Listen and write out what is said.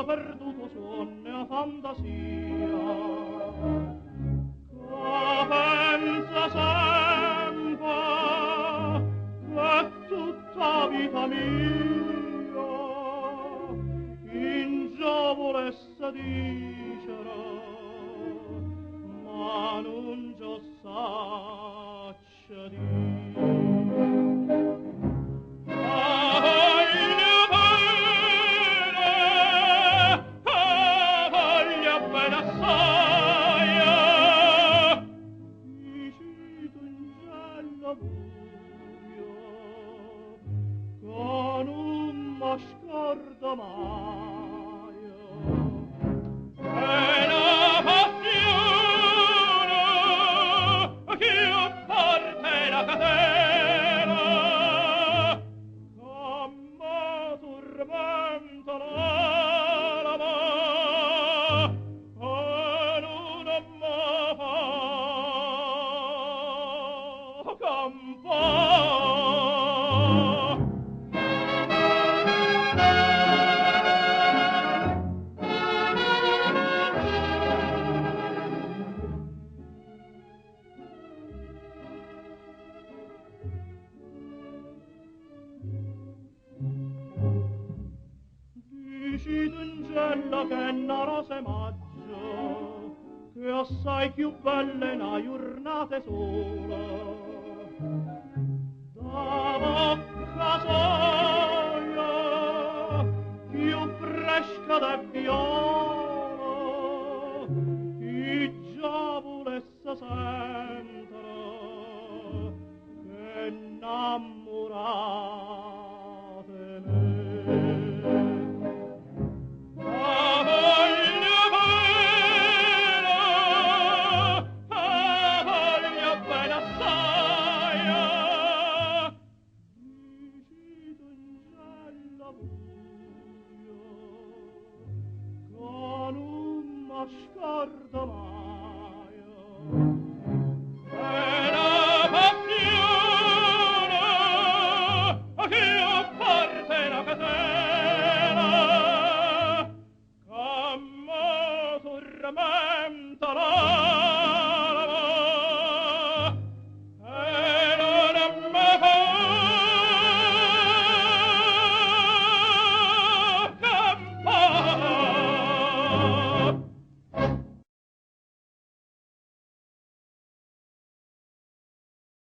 perduto sogno e fantasia che pensa sempre che tutta vita mia in già volesse dicere ma non già saccia dire. Con un mascardo maio e la passione che io parte la catena ma tormenta l'alma e non ama campare. Dici d'angella che è una rosa maggio che assai più bella è una giornata sola da bocca soia più fresca da viola chi già volesse sentire che innamorate me. Con un mascardo maio e la passione che io parte la catena che mi tormenta l'anima